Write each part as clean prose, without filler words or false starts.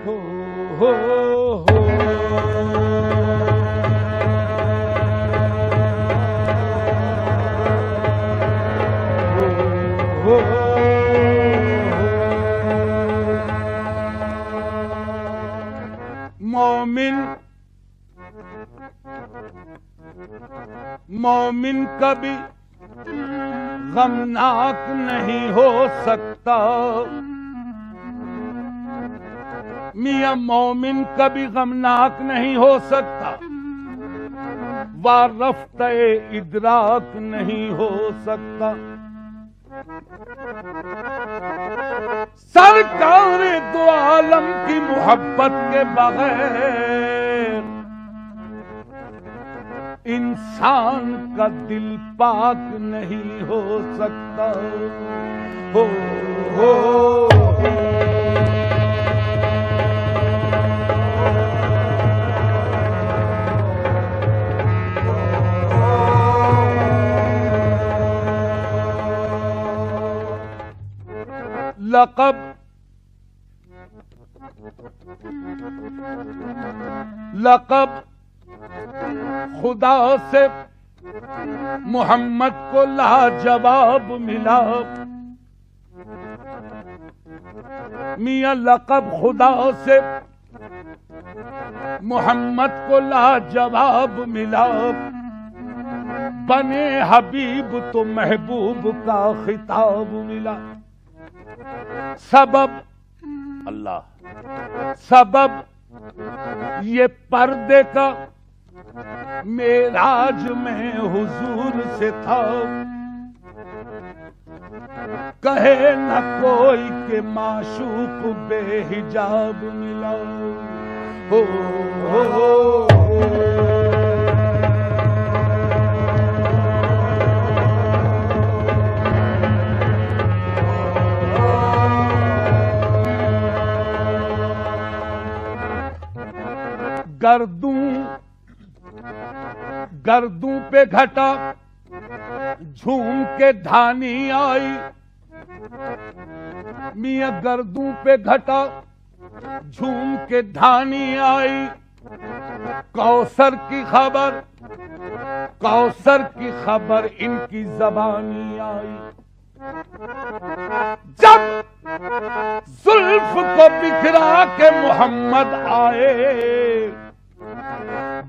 हो हो हो हो मोमिन कभी गमनाक नहीं हो सकता। मियां मोमिन कभी गमनाक नहीं हो सकता, वारफ्ते इदराक नहीं हो सकता। सरकार दो आलम की मोहब्बत के बगैर इंसान का दिल पाक नहीं हो सकता। हो हो लक़ब खुदा से मोहम्मद को लाजवाब मिला। मियां लक़ब खुदा से मोहम्मद को लाजवाब मिला। बने हबीब तो महबूब का खिताब मिला। सबब अल्लाह, सबब ये पर्दे का मेराज में हुजूर से था। कहे न कोई के माशूक बेहिजाब मिला। हो हो गर्दू पे घटा झूम के धानी आई। मियां गर्दू पे घटा झूम के धानी आई। कौसर की खबर इनकी जबानी आई। जब जुल्फ को बिखरा के मोहम्मद आए,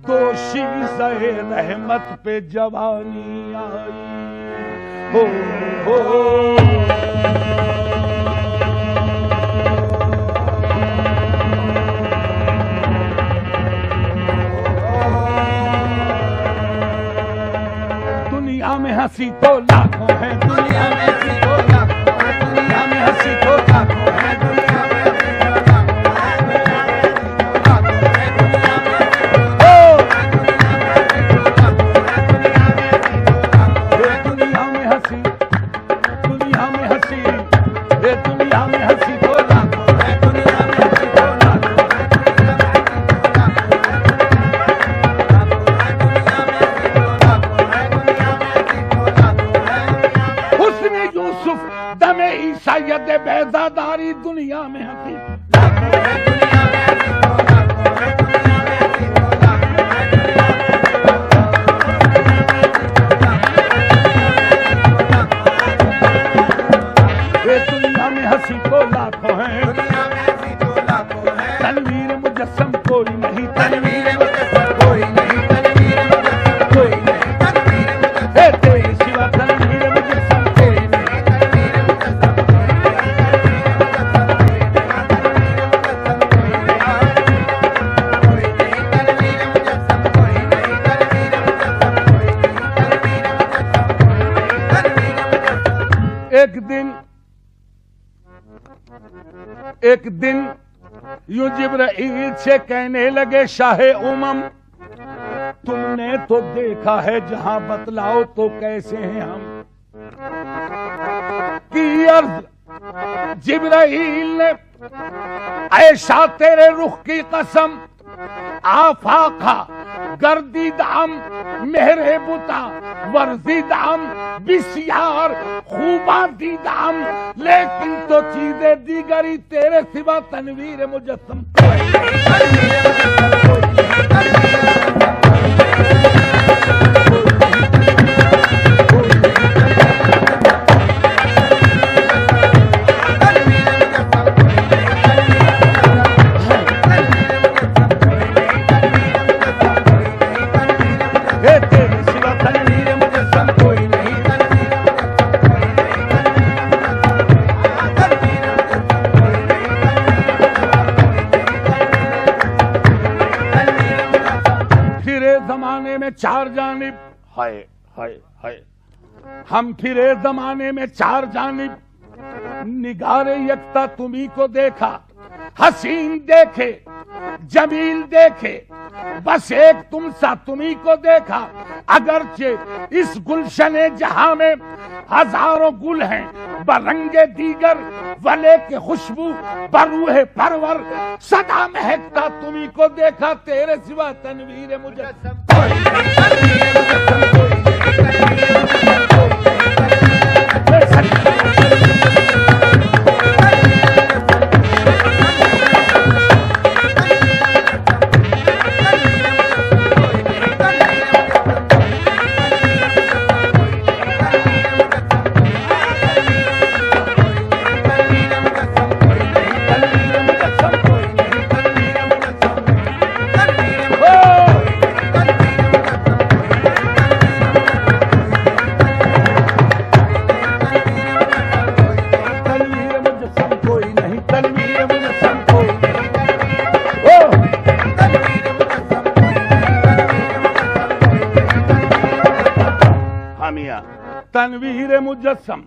दोषी सहे रहमत पे जवानी आई। हो हो दुनिया में हंसी तो लाखों है, दुनिया में हंसी तो लाखों है, दुनिया में हंसी तो लाखों है, दुनिया में बेजादारी दुनिया में हंसी। दुनिया में हंसी तो लाखों है, तनवीर मुजस्सम कोई नहीं, तनवीर मुजस्सम कोई नहीं, तनवीर मुजस्सम कोई नहीं, तनवीर मुजस्सम तेरे सिवा तनवीर मुजस्सम कोई नहीं, तनवीर मुजस्सम एक दिन यूं जिब्राइल से कहने लगे, शाहे उमम तुमने तो देखा है जहां, बतलाओ तो कैसे हैं हम। की अर्ज जिब्राइल ने, ऐशा तेरे रुख की कसम, आफाका गर्दीदाम मेहरे बुता वर्जीदाम बिस्यार खूबा दीदाम, लेकिन तो चीजें दीगरी तेरे सिवा तनवीर मुजस्सम। जमाने में चार जानिब हाय हाय हाय, हम फिरे जमाने में चार जानिब, निगारे यकता तुम्ही को देखा, हसीन देखे जमील देखे, बस एक तुम सा तुम्ही को देखा। अगरचे इस गुलशने जहां में हजारों गुल हैं, बरंगे दीगर वले के खुशबू बरूहे परवर, सदा महकता तुम्ही को देखा, तेरे सिवा तनवीर मुजस्सम। तनवीर मुजस्सम,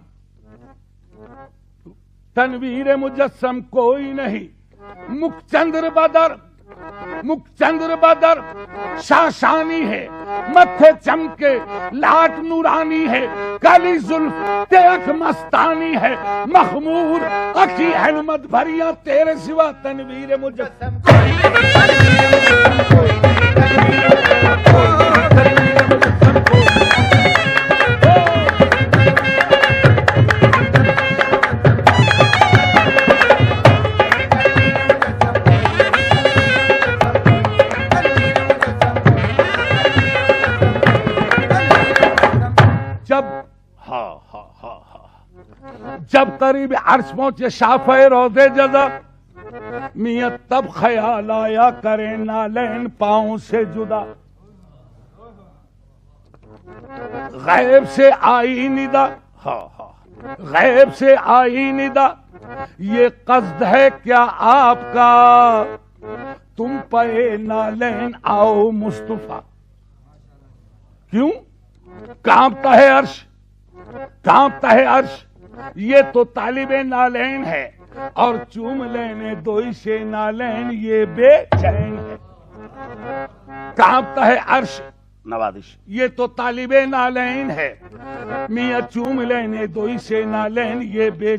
तनवीर मुजस्सम कोई नहीं, मुखचंद्र बदर शाशानी है, मत्थे चमके लाट नूरानी है, काली जुल्फ तेख मस्तानी है, मखमूर अखी अहमद भरिया, तेरे सिवा तनवीर मुजस्सम। जब करीब अर्श पहुंचे शाफ़े रोज़े जज़ा, मियां तब ख्याल आया करे नालैन पाँव से जुदा। गैब से आई निदा, गैब से आई निदा, ये कस्द है क्या आपका, तुम पे नालैन आओ मुस्तफा। क्यों कांपता है अर्श, कांपता है अर्श, ये तो तालिबे नालैन है, और चूम लेने दोई से नालैन ये बेचैन है। कांपता है अर्श नवादिश, ये तो तालिबे नालैन है, मियां चूम लेने दोई से नालैन ये बेचैन